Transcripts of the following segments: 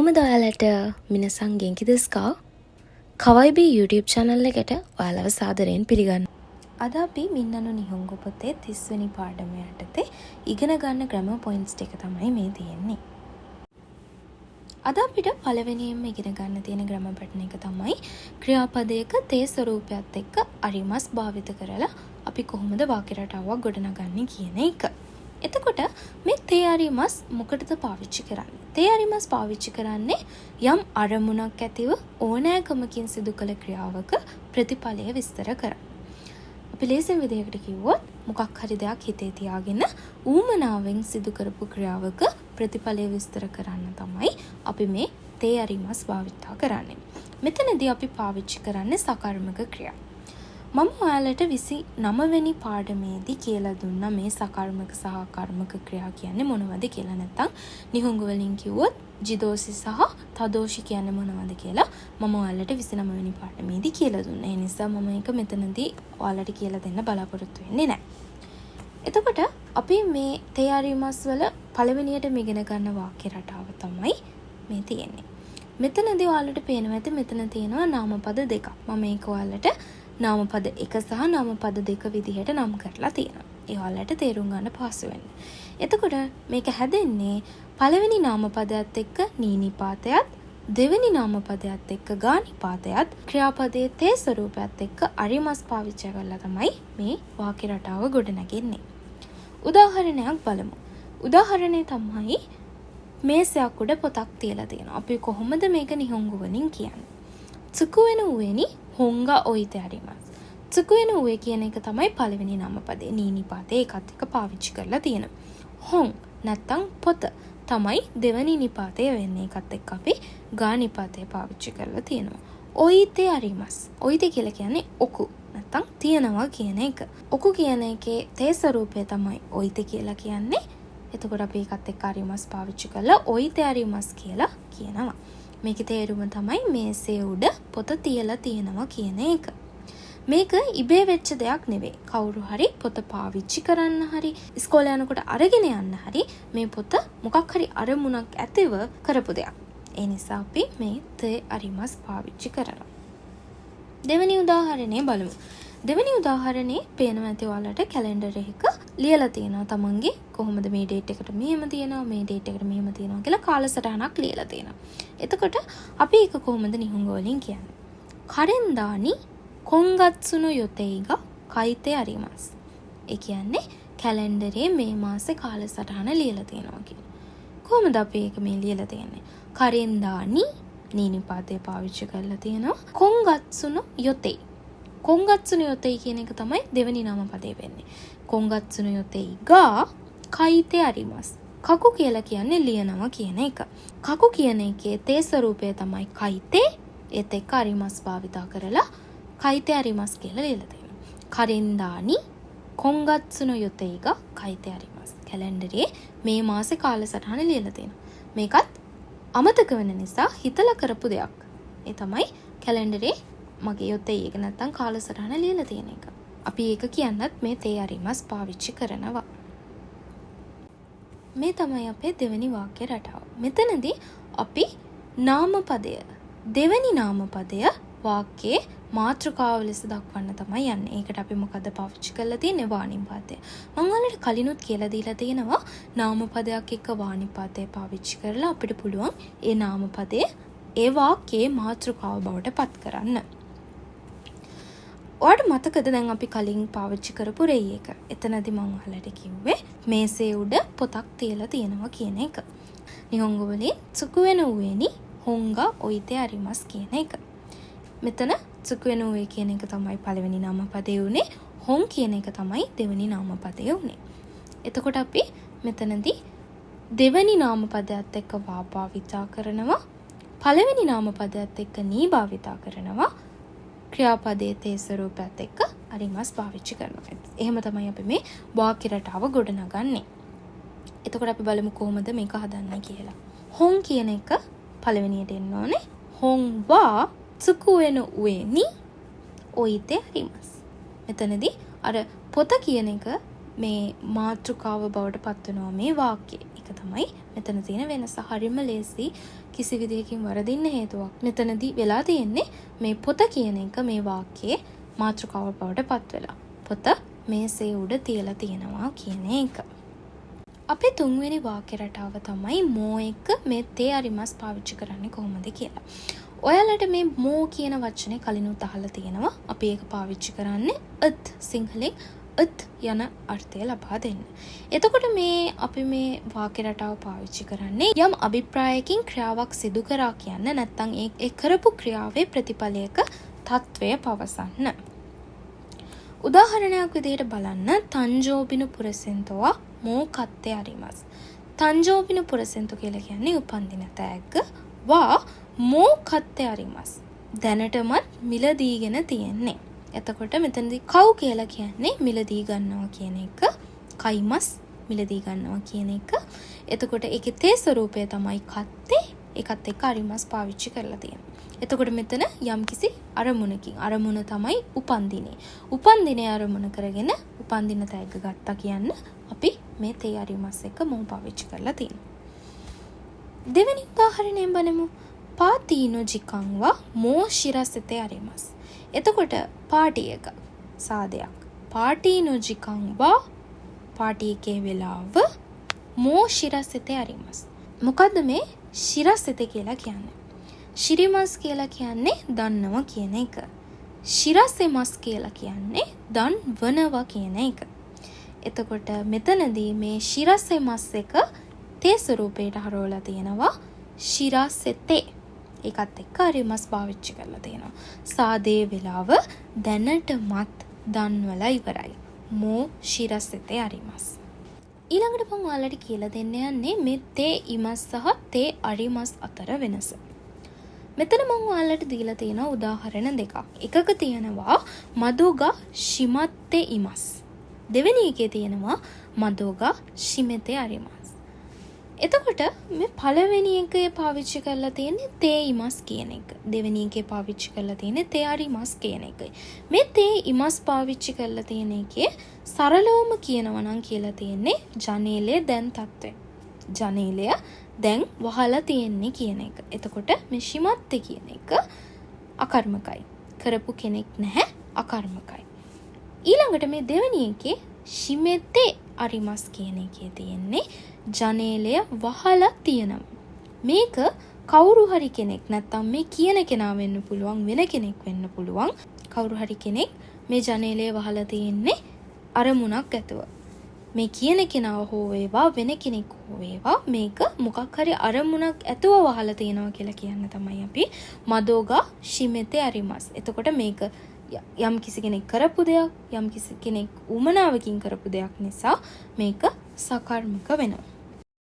කොහොමද ඔයාලට මිනිසන් ගෙන්කි දෙස්කා කවයිබී YouTube channel එකට ඔයාලව සාදරයෙන් පිළිගන්න. අද අපි මින්නනු නිහොංගු පොතේ 30 වෙනි පාඩම යටතේ ඉගෙන ගන්න ග්‍රැමර් පොයින්ට්ස් ටික තමයි මේ තියෙන්නේ. අද අපිට පළවෙනියෙන්ම ඉගෙන ගන්න තියෙන ග්‍රැමර් පැටර්න් එක තමයි ක්‍රියාපදයක තේ ස්වරූපයත් එක්ක අරිමස් භාවිත කරලා අපි කොහොමද වාක්‍ය රටාවක් ගොඩනගන්නේ කියන එක. එතකොට මේ තේ අරිමස් මොකටද පාවිච්චි කරන්නේ? තේ අරිමස් පාවිච්චි කරන්නේ යම් අරමුණක් ඇතිව ඕනෑකමකින් සිදු කළ ක්‍රියාවක ප්‍රතිඵලය විස්තර කරන්න. අපි ලේසියෙන් විදිහකට කිව්වොත් මොකක් හරි දෙයක් හිතේ තියාගෙන ඌමනාවෙන් සිදු කරපු ක්‍රියාවක ප්‍රතිඵලය විස්තර කරන්න තමයි අපි මේ තේ අරිමස් භාවිතා කරන්නේ. මෙතනදී අපි පාවිච්චි කරන්නේ සකර්මක ක්‍රියා. මම ඔයාලට 29 වෙනි පාඩමේදී කියලා දුන්නා මේ සකර්මක සහ කර්මක ක්‍රියා කියන්නේ මොනවද කියලා. නැත්නම් නිහොංගු වලින් කිව්වොත් ජිදෝසි සහ තදෝෂි කියන්නේ මොනවද කියලා මම ඔයාලට 29 වෙනි පාඩමේදී කියලා දුන්නා. ඒ නිසා මම ඒක මෙතනදී ඔයාලට කියලා දෙන්න බලාපොරොත්තු වෙන්නේ නැහැ. එතකොට අපි මේ තේ අරිමස් වල පළවෙනියට ඉගෙන ගන්න වාක්‍ය රටාව තමයි මේ තියෙන්නේ. මෙතනදී ඔයාලට පේනවා ඇති මෙතන තියෙනවා නාමපද දෙකක්. මම මේක ඔයාලට නාමපද 1 සහ නාමපද 2 විදිහට නම් කරලා තියෙනවා. ඒ ඔයාලට තේරුම් ගන්න පහසු වෙන්න. එතකොට මේක හැදෙන්නේ පළවෙනි නාමපදයට එක්ක නීනිපාතයත් දෙවෙනි නාමපදයට එක්ක ගානිපාතයත් ක්‍රියාපදයේ තේ ස්වරූපයත් එක්ක අරිමස් පාවිච්චි කරලා තමයි මේ වාක්‍ය රටාව ගොඩනගන්නේ. උදාහරණයක් බලමු. උදාහරණය තමයි මේසයක් උඩ පොතක් තියලා තියෙනවා. අපි කොහොමද මේක නිහොංගු වලින් කියන්නේ? චුකුවෙන උවෙනි හොංගා ඔයිත අරිමස්. චුකුවෙන උවේ කියන එක තමයි පළවෙනි නාමපදේ. නීනිපාතේ ඒකත් එක්ක පාවිච්චි කරලා තියෙනවා. හොං නැත්තම් පොත තමයි දෙවෙනි නිපාතය වෙන්නේ. ඒකත් එක්ක අපි ගා නිපාතේ පාවිච්චි කරලා තියෙනවා. ඔයිතේ අරිමස්. ඔයිතේ කියලා කියන්නේ ඔකු නැත්තම් තියනවා කියන එක. ඔකු කියන එකේ තේ ස්වරූපය තමයි ඔයිතේ කියලා කියන්නේ. එතකොට අපි ඒකත් එක්ක අරිමස් පාවිච්චි කරලා ඔයිතේ අරිමස් කියලා කියනවා. මේකේ තේරුම තමයි මේසේ උඩ පොත තියලා තියෙනවා කියන එක. මේක ඉබේ වෙච්ච දෙයක් නෙවෙයි. කවුරු හරි පොත පාවිච්චි කරන්න හරි ඉස්කෝලේ යනකොට අරගෙන යන්න හරි මේ පොත මොකක් හරි අරමුණක් ඇතිව කරපු දෙයක්. ඒ නිසා අපි මේ තේ අරිමස් පාවිච්චි කරනවා. දෙවෙනි උදාහරණය බලමු. දෙවෙනි උදාහරණේ පේනවා ඇති ඔයාලට කැලෙන්ඩර් එකක ලියලා තියෙනවා තමන්ගේ කොහොමද මේ ඩේට් එකට මෙහෙම තියෙනවා මේ ඩේට් එකට මෙහෙම තියෙනවා කියලා කාලසටහනක් ලියලා තියෙනවා. එතකොට අපි ඒක කොහොමද නිහොංගු වලින් කියන්නේ? කරෙන්දානි කොංගත්සුනු යොතේගා කයිතේ අරිමස්. ඒ කියන්නේ කැලෙන්ඩරේ මේ මාසේ කාලසටහන ලියලා තියෙනවා කියන්නේ. කොහොමද අපි ඒක මේ ලියලා තියෙන්නේ? කරෙන්දානි නීනිපාතේ පාවිච්චි කරලා තියෙනවා. කොංගත්සුනු යොතේ කොංගත්සුනු යොතේ කියන එක තමයි දෙවෙනි නාමපදේ වෙන්නේ. කොංගත්සුනු යොතේ ගා කයිතේ අරිමස්. කකු කියලා කියන්නේ ලියනවා කියන එක. කකු කියන එකේ තේ ස්වරූපය තමයි කයිතේ. ඒත් එක්ක අරිමස් භාවිතා කරලා කයිතේ අරිමස් කියලා ලියලා තියෙනවා. කරෙන්දානි කොංගත්සුනු යොතේ ගා කයිතේ අරිමස්. කැලෙන්ඩරේ මේ මාසේ කාලසටහන ලියලා තියෙනවා. මේකත් අමතක වෙන නිසා හිතලා කරපු දෙයක්. ඒ තමයි කැලෙන්ඩරේ මගේ යොතේ එක නැත්තම් කාලසටහන ලියලා තියෙන එක. අපි ඒක කියන්නත් මේ තේ අරිමස් පාවිච්චි කරනවා. මේ තමයි අපේ දෙවෙනි වාක්‍ය රටාව. මෙතනදී අපි නාමපදය දෙවෙනි නාමපදය වාක්‍යයේ මාතෘකාව ලෙස දක්වන්න තමයි යන්නේ. ඒකට අපි මොකද පාවිච්චි කරලා තියෙන්නේ? වානිපාතය. මම ඔයාලට කලිනුත් කියලා දීලා තියෙනවා නාමපදයක් එක්ක වානිපාතය පාවිච්චි කරලා අපිට පුළුවන් ඒ නාමපදයේ ඒ වාක්‍යයේ මාතෘකාව බවට පත් කරන්න. ඔයාලට මතකද දැන් අපි කලින් පාවිච්චි කරපු රෙයි එක? එතනදී මම ඔයාලට කිව්වේ මේසේ උඩ පොතක් තියලා තියෙනවා කියන එක. නිහොංගු වලින් චුකුවෙන උවේනි හොංගා ඔයිතේ අරිමස් කියන එක. මෙතන චුකුවෙන උවේ කියන එක තමයි පළවෙනි නාමපදේ උනේ. හොං කියන එක තමයි දෙවෙනි නාමපදේ උනේ. එතකොට අපි මෙතනදී දෙවෙනි නාමපදයට එක්ක වා භාවිතා කරනවා. පළවෙනි නාමපදයට එක්ක නී භාවිතා කරනවා. ක්‍රියාපදයේ තේ ස්වරූපයත් එක්ක අරිමස් පාවිච්චි කරනවා. එහෙම තමයි අපි මේ වාක්‍ය රටාව ගොඩනගන්නේ. එතකොට අපි බලමු කොහොමද මේක හදන්නේ කියලා. හොං කියන එක පළවෙනියට එන්න ඕනේ. හොං වා චුකුවෙන උවේනි ඔයිතේ අරිමස්. මෙතනදී අර පොත කියන එක මේ මාතෘකාව බවට පත් වෙනවා මේ වාක්‍යය. ඒක තමයි මෙතන තියෙන වෙනස. හරිම ලේසි කිසි විදිහකින් වරදින්න හේතුවක් මෙතනදී වෙලා තියෙන්නේ මේ පොත කියන එක මේ වාක්‍යයේ මාතෘකාව බවට පත් වෙලා. පොත මේසේ උඩ තියලා තියෙනවා කියන එක. අපේ තුන්වෙනි වාක්‍ය රටාව තමයි මෝ එක්ක මේ තේ අරිමස් පාවිච්චි කරන්නේ කොහොමද කියලා. ඔයාලට මේ මෝ කියන වචනේ කලිනුත් අහලා තියෙනවා. අපි ඒක පාවිච්චි කරන්නේ අත් සිංහලෙන් අත් යන අර්ථය ලබා දෙන්න. එතකොට මේ අපි මේ වාක්‍ය රටාව පාවිච්චි කරන්නේ යම් අභිප්‍රායකින් ක්‍රියාවක් සිදු කරා කියන්න නැත්නම් ඒ කරපු ක්‍රියාවේ ප්‍රතිඵලයක තත්වය පවසන්න. උදාහරණයක් විදිහට බලන්න තංජෝබිනු පුරසෙන්තෝවා මෝ කත්තේ අරිමස්. තංජෝබිනු පුරසෙන්තෝ කියලා කියන්නේ උපන්දින තෑග්ග වා මෝ කත්තේ අරිමස්. දැනටමත් මිලදීගෙන තියෙන්නේ. එතකොට මෙතනදී කව් කියලා කියන්නේ මිලදී ගන්නවා කියන එක. කයිමස් මිලදී ගන්නවා කියන එක. එතකොට ඒකේ තේ ස්වරූපය තමයි කත්තේ. ඒකත් එක්ක අරිමස් පාවිච්චි කරලා තියෙනවා. එතකොට මෙතන යම්කිසි අරමුණකින් අරමුණ තමයි උපන්දිනේ. උපන්දිනේ අරමුණ කරගෙන උපන්දින තෑග්ග ගත්තා කියන්න අපි මේ තේ අරිමස් එක මෝ පාවිච්චි කරලා තියෙනවා. දෙවෙනි උදාහරණයෙන් බලමු. පාතීනෝ ජිකංවා මෝ ශිරසතේ අරිමස්. එතකොට පාටි එක සාදයක්. පාටීනෝ ජිකංවා පාටි එකේ වෙලාව මෝ ශිරසතේ අරිමස්. මොකද්ද මේ ශිරසතේ කියලා කියන්නේ? ශිරිමස් කියලා කියන්නේ දන්නවා කියන එක. ශිරසෙමස් කියලා කියන්නේ දන් වනවා කියන එක. එතකොට මෙතනදී මේ ශිරසෙමස් එක තේ ස්වරූපයට හරවලා තියෙනවා ශිරසෙතේ. ඒකත් එක්ක අරිමස් පාවිච්චි කරලා තියෙනවා. සාදේ වෙලාව දැනටමත් දන්වලා ඉවරයි. මෝ ශිරසෙතේ අරිමස්. ඊළඟට මම ඔයාලට කියලා දෙන්න යන්නේ මේ තේ ඉමස් සහ තේ අරිමස් අතර වෙනස. මෙතන මම ඔයාලට දීලා තියෙන උදාහරණ දෙකක්. එකක තියෙනවා මදෝගා ශිමත්තේ ඉමස්. දෙවෙනි එකේ තියෙනවා මදෝගා ශිමෙතේ අරිමස්. එතකොට මේ පළවෙනි එකේ පාවිච්චි කරලා තියෙන්නේ තේ ඉමස් කියන එක. දෙවෙනි එකේ පාවිච්චි කරලා තියෙන්නේ තේ අරිමස් කියන එකයි. මේ තේ ඉමස් පාවිච්චි කරලා තියෙන එකේ සරලවම කියනවා නම් කියලා තියෙන්නේ ජනේලය දැන් තත්ත්වය. ජනේලය දැන් වහලා තියෙන්නේ කියන එක. එතකොට මේ ශිමත්තේ කියන එක අකර්මකයි. කරපු කෙනෙක් නැහැ අකර්මකයි. ඊළඟට මේ දෙවෙනි එකේ ශිමෙතේ අරිමස් කියන එකේ තියෙන්නේ ජනේලය වහලා තියෙනවා. මේක කවුරු හරි කෙනෙක් නැත්තම් මේ කියන කෙනා වෙන්න පුළුවන් වෙන කෙනෙක් වෙන්න පුළුවන්. කවුරු හරි කෙනෙක් මේ ජනේලය වහලා තියෙන්නේ අරමුණක් ඇතුව. මේ කියන කෙනාව හෝ වේවා වෙන කෙනෙක් හෝ වේවා මේක මොකක් හරි අරමුණක් ඇතුව වහලා තියෙනවා කියලා කියන්න තමයි අපි මදෝගා ශිමෙතේ අරිමස්. එතකොට මේක යම් කිසි කෙනෙක් කරපු දෙයක් යම් කිසි කෙනෙක් උමනාවකින් කරපු දෙයක් නිසා මේක සකර්මක වෙනවා.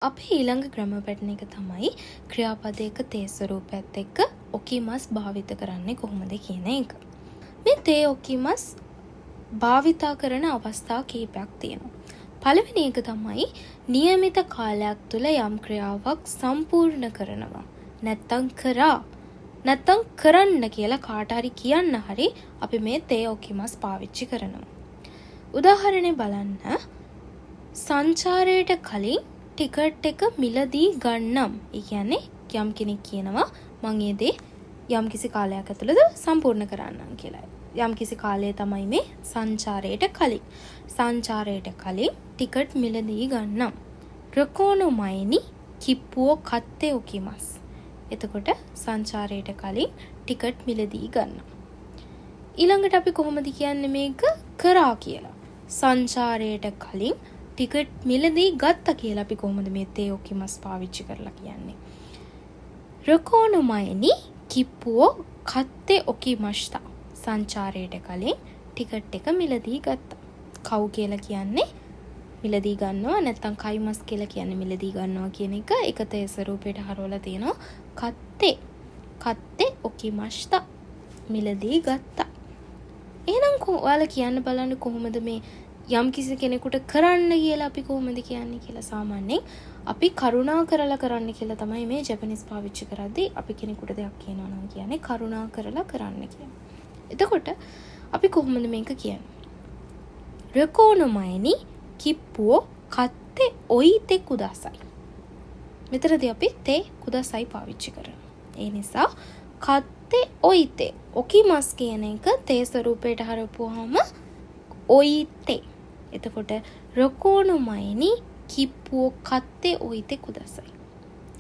අපි ඊළඟ ක්‍රම පැටර්න් එක තමයි ක්‍රියාපදයක තේ ස්වරූපයත් එක්ක ඔකිමස් භාවිත කරන්නේ කොහොමද කියන එක. මේ තේ ඔකිමස් භාවිතා කරන අවස්ථා කීපයක් තියෙනවා. පළවෙනි එක තමයි નિયમિત කාලයක් තුල යම් ක්‍රියාවක් සම්පූර්ණ කරනවා. නැත්තම් කරා නැත්තම් කරන්න කියලා කාට හරි කියන්න හරි අපි මේ තේ ඔකිමස් පාවිච්චි කරනවා. උදාහරණයක් බලන්න. සංචාරයට කලින් ටිකට් එක මිලදී ගන්නම්. ඒ කියන්නේ යම් කෙනෙක් කියනවා මං ඒ දේ යම් කිසි කාලයක් ඇතුළත සම්පූර්ණ කරන්නම් කියලා. යම් කිසි කාලය තමයි මේ සංචාරයට කලින්. සංචාරයට කලින් ටිකට් මිලදී ගන්නම්. රකොනොමයිනි කිප්පුවෝ කත්තේ ඔකිමස්. එතකොට සංචාරයට කලින් ටිකට් මිලදී ගන්නවා. ඊළඟට අපි කොහොමද කියන්නේ මේක කරා කියලා. සංචාරයට කලින් ටිකට් මිලදී ගත්තා කියලා අපි කොහොමද මේ තේ ඔකිමස් පාවිච්චි කරලා කියන්නේ. රකොනොමයිනි කිප්පුවෝ කත්තේ ඔකිමස්තා. සංචාරයට කලින් ටිකට් එක මිලදී ගත්තා. කව් කියලා කියන්නේ මිලදී ගන්නවා නැත්නම් කයිමස් කියලා කියන්නේ මිලදී ගන්නවා කියන එක එකතේ ස්වරූපයට හරවලා තියෙනවා කත්තේ. කත්තේ ඔකිමස්තා. මිලදී ගත්තා. එහෙනම් ඔයාලා කියන්න බලන්න කොහොමද මේ යම් කිසි කෙනෙකුට කරන්න කියලා අපි කොහොමද කියන්නේ කියලා. සාමාන්‍යයෙන් අපි කරුණා කරලා කරන්න කියලා තමයි මේ ජපනිස් පාවිච්චි කරද්දී අපි කෙනෙකුට දෙයක් කියනවා නම් කියන්නේ කරුණා කරලා කරන්න කියලා. එතකොට අපි කොහොමද මේක කියන්නේ? රකොනොමයිනි කිප්පුවෝ කත්තේ ඔයිතේ කුදාසයි. මෙතනදී අපි තේ කුදසයි පාවිච්චි කරනවා. ඒ නිසා කත්තේ ඔයිතේ ඔකිමස් කියන එක තේ ස්වරූපයට හරවපුවාම ඔයිතේ. එතකොට රොකෝනුමයිනි කිප්පුව කත්තේ ඔයිතේ කුදසයි.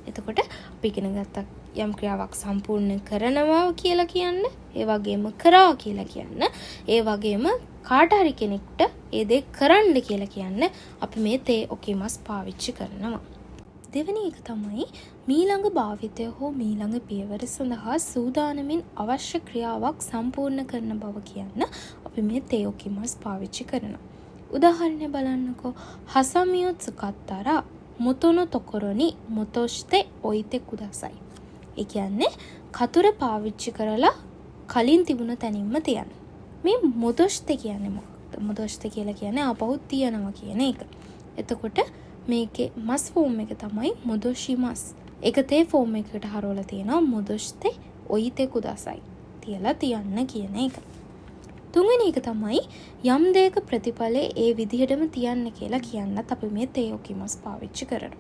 එතකොට අපි ඉගෙන ගත්ත යම් ක්‍රියාවක් සම්පූර්ණ කරනවා කියලා කියන්න, ඒ වගේම කරා කියලා කියන්න, ඒ වගේම කාට හරි කෙනෙක්ට ඒ දේ කරන්න කියලා කියන්න අපි මේ තේ ඔකිමස් පාවිච්චි කරනවා. දෙවෙනි එක තමයි මීළඟ භාවිතය හෝ මීළඟ පියවර සඳහා සූදානමින් අවශ්‍ය ක්‍රියාවක් සම්පූර්ණ කරන බව කියන්න අපි මේ තේ ඔකිමස් පාවිච්චි කරනවා. උදාහරණය බලන්නකෝ. හසමියොත් සුකත්තර මොතොනො තොකොරොනි මොතොෂ්තේ ඔයිතේ කුදසයි. ඒ කියන්නේ කතුර පාවිච්චි කරලා කලින් තිබුණ තැනින්ම තියන්න. මේ මොදොෂ්තේ කියන්නේ මොකක්ද? මොදොෂ්තේ කියලා කියන්නේ ආපහු තියනවා කියන එක. එතකොට මේකේ මස් ෆෝම් එක තමයි මොදොෂිමස්. ඒක තේ ෆෝම් එකකට හරවලා තියෙනවා මොදොෂ්තේ ඔයිතේ කුදසයි. තියලා තියන්න කියන එක. තුන්වෙනි එක තමයි යම් දෙයක ප්‍රතිඵලය ඒ විදිහටම තියන්න කියලා කියන්නත් අපි මේ තේ ඔකිමස් පාවිච්චි කරනවා.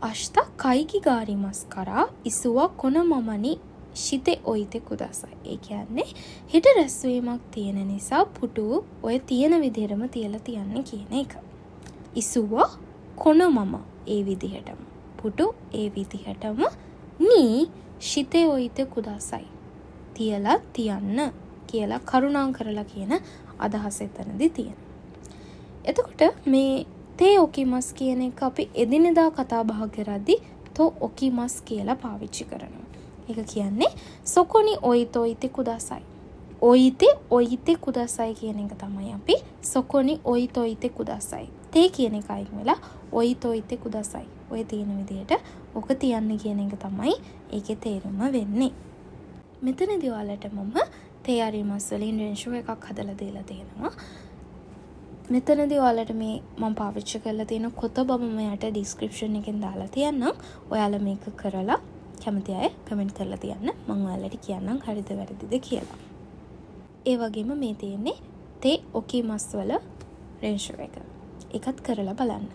අෂ්තා කයිකි ගාරිමස් කරා ඉසුවා කොනමමනි ශිතේ ඔයිතේ කුදසයි. ඒ කියන්නේ හිත රැස්වීමක් තියෙන නිසා පුටුව ඔය තියෙන විදිහටම තියලා තියන්න කියන එක. ඉසුවා කොනමම ඒ විදිහටම. පුටු ඒ විදිහටම නී ශිතේ ඔයිතේ කුදසයි. තියලා තියන්න කියලා කරුණා කරලා කියන අදහස එතනදී තියෙනවා. එතකොට මේ තේ ඔකිමස් කියන එක අපි එදිනෙදා කතා බහ කරද්දී තෝ ඔකිමස් කියලා පාවිච්චි කරනවා. ඒක කියන්නේ සොකොනි ඔයිතේ කුදසයි. ඔයිතේ කුදසයි කියන එක තමයි අපි සොකොනි ඔයිතේ කුදසයි. තේ කියන එක අයින් වෙලා ඔයිතේ කුදසයි. ඔය තියෙන විදිහට ඔක තියන්න කියන එක තමයි ඒකේ තේරුම වෙන්නේ. මෙතනදී ඔයාලට මම තේ අරිමස් වලින් රෙන්ෂෝ එකක් හදලා දීලා තියෙනවා. මෙතනදී ඔයාලට මේ මම පාවිච්චි කරලා තියෙන කොතබ මම යට ඩිස්ක්‍රිප්ෂන් එකෙන් දාලා තියන්නම්. ඔයාලා මේක කරලා කැමති අය කමෙන්ට් කරලා තියන්න. මම ඔයාලට කියන්නම් හරිද වැරදිද කියලා. ඒ වගේම මේ තියෙන්නේ තේ ඔකිමස් වල රෙන්ෂෝ එක. ඒකත් කරලා බලන්න.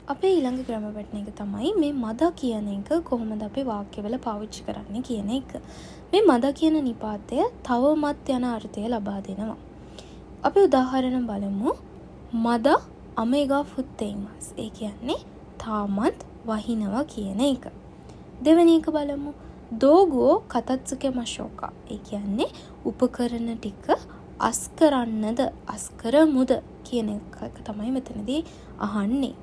අපේ ඊළඟ ග්‍රැමර් පැටර්න් එක තමයි මේ මද කියන එක කොහොමද අපි වාක්‍යවල පාවිච්චි කරන්නේ කියන එක. මේ මද කියන නිපාතය තවමත් යන අර්ථය ලබා දෙනවා. අපි උදාහරණ බලමු. මද අමේගා ෆුත්තේමස්. ඒ කියන්නේ තාමත් වහිනවා කියන එක. දෙවෙනි එක බලමු. දෝගෝ කතත්සුකේ මශෝකා. ඒ කියන්නේ උපකරණ ටික අස් කරන්නද අස් කරමුද කියන එක තමයි මෙතනදී අහන්නේ.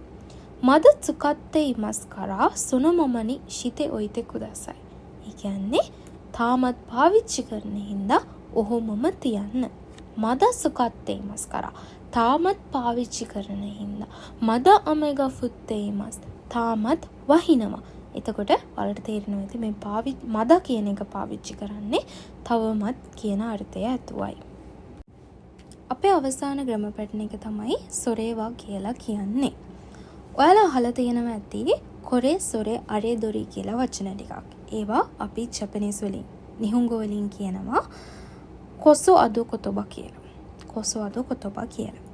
මද සුකත්තේ ඉමස් කරා සොනමමනි ශිතේ ඔයිතේ කුදසයි. ඒ කියන්නේ තාමත් පාවිච්චි කරන හින්දා ඔහොමම තියන්න. මද සුකත්තේ ඉමස් කරා තාමත් පාවිච්චි කරන හින්දා මද අමෙගා ෆුත්තේ ඉමස් තාමත් වහිනවා. එතකොට වලට තේරෙනවා ඇති මේ මද කියන එක පාවිච්චි කරන්නේ තවමත් කියන අර්ථය ඇතුවයි. අපේ අවසාන ග්‍රැමර් පැටර්න් එක තමයි සොරේවා කියලා කියන්නේ. ඔයාලා අහලා තියෙනවා ඇති කොරේ සොරේ අරේ දොරි කියලා වචන ටිකක්. ඒවා අපි ජපනීස් වලින් නිහුංගෝ වලින් කියනවා කොසෝ අදෝ කොතොබා කියලා. කොසෝ අදෝ කොතොබා කියලා.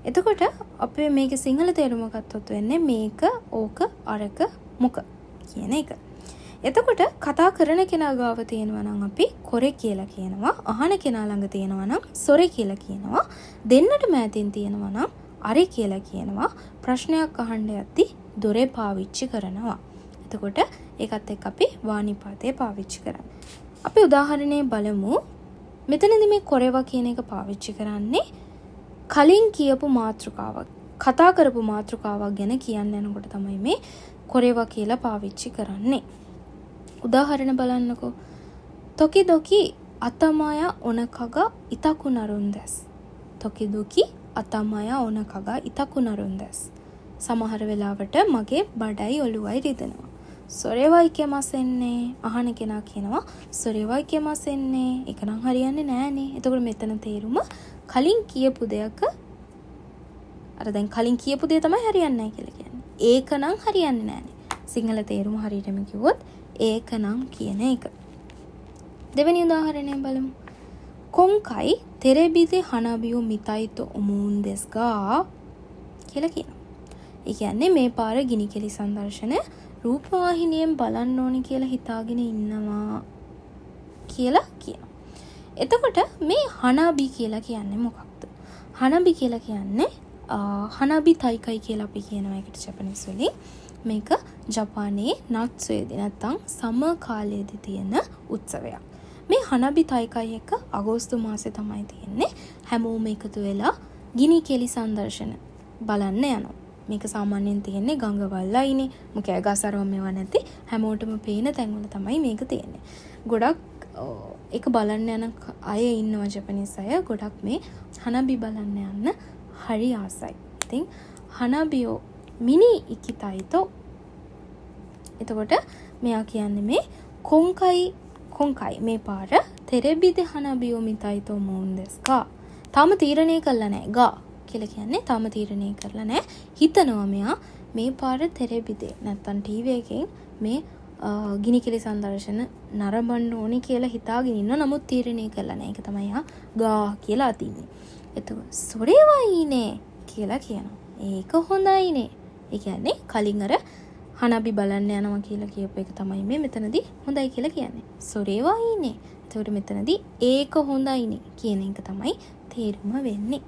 එතකොට අපි මේකේ සිංහල තේරුම ගත්තොත් වෙන්නේ මේක ඕක අරක මුක කියන එක. එතකොට කතා කරන කෙනා ගාව තියෙනවා නම් අපි කොරේ කියලා කියනවා. අහන කෙනා ළඟ තියෙනවා නම් සොරේ කියලා කියනවා. දෙන්නට මෑතින් තියෙනවා නම් අරේ කියලා කියනවා. ප්‍රශ්නයක් අහන්න යද්දී දොරේ පාවිච්චි කරනවා. එතකොට ඒකත් එක්ක අපි වානිපාතේ පාවිච්චි කරන්නේ. අපි උදාහරණයක් බලමු. මෙතනදී මේ කොරේවා කියන එක පාවිච්චි කරන්නේ කලින් කියපු මාතෘකාවක්, කතා කරපු මාතෘකාවක් ගැන කියන්න යනකොට තමයි මේ කොරේවා කියලා පාවිච්චි කරන්නේ. උදාහරණ බලන්නකෝ. තොකිදොකි අතමය ඔනකග ඉතකුනරුන්දස්. තොකිදොකි අතමය ඔනකග ඉතකුනරුන්දස්. සමහර වෙලාවට මගේ බඩයි ඔළුවයි රිදෙනවා. සොරේවයි කියමසෙන්නේ අහන කෙනා කියනවා සොරේවයි කියමසෙන්නේ. ඒක නම් හරියන්නේ නෑනේ. එතකොට මෙතන තේරුම කලින් කියපු දෙයක අර දැන් කලින් කියපු දේ තමයි හරියන්නේ නැහැ කියලා කියන්නේ. ඒක නම් හරියන්නේ නෑනේ. සිංහල තේරුම හරියටම කිව්වොත් ඒක නම් කියන එක. දෙවෙනි උදාහරණය බලමු. කොන්කයි තෙරෙබිදේ හනබියෝ මිතයිතෝ ඔමුන් දෙස්ගා කියලා කියනවා. ඒ කියන්නේ මේ පාර ගිනි කෙලි සංදර්ශනය රූපවාහිනියෙන් බලන්න ඕනි කියලා හිතාගෙන ඉන්නවා කියලා කියනවා. එතකොට මේ හනාබි කියලා කියන්නේ මොකක්ද? හනාබි කියලා කියන්නේ හනාබි තයිකයි කියලා අපි කියනවා ඒකට ජපනීස් වලින්. මේක ජපානයේ නත්සුයේදී නැත්තම් සමර් කාලයේදී තියෙන උත්සවයක්. මේ හනාබි තයිකයි එක අගෝස්තු මාසේ තමයි තියෙන්නේ. හැමෝම එකතු වෙලා ගිනි කෙලි සංදර්ශන බලන්න යනවා. මේක සාමාන්‍යයෙන් තියෙන්නේ ගංගවල් අයිනේ. මොකද ගසරවම මේවා නැති හැමෝටම පේන තැන්වල තමයි මේක තියෙන්නේ. ගොඩක් ඒක බලන්න යන අය ඉන්නවා ජපනීස් අය. ගොඩක් මේ හනාබි බලන්න යන්න හරි ආසයි. ඉතින් හනාබියෝ මිනි ඉකිතයිතෝ. එතකොට මෙයා කියන්නේ මේ කොන්කයි මේ පාර තෙරෙබිද හනාබියෝ මිතයිතෝ මෝන් දෙස්කා. තාම තීරණය කළා නැහැ. ගා කියලා කියන්නේ තාම තීරණය කරලා නැහැ. හිතනවා මෙයා මේ පාර තෙරෙබිදේ නැත්තම් ටීවී එකෙන් මේ ගිනි කෙලි සංදර්ශන නරඹන්න ඕනේ කියලා හිතාගෙන ඉන්න. නමුත් තීරණය කළා නැහැ. ඒක තමයි ගා කියලා අතින්නේ. එතකොට සොරේවයිනේ කියලා කියනවා. ඒක හොඳයිනේ. ඒ කියන්නේ කලින් අර හනාබි බලන්න යනවා කියලා කියපු එක තමයි මේ මෙතනදී හොඳයි කියලා කියන්නේ. සොරේවයිනේ. එතකොට මෙතනදී ඒක හොඳයිනේ කියන එක තමයි තේරුම වෙන්නේ.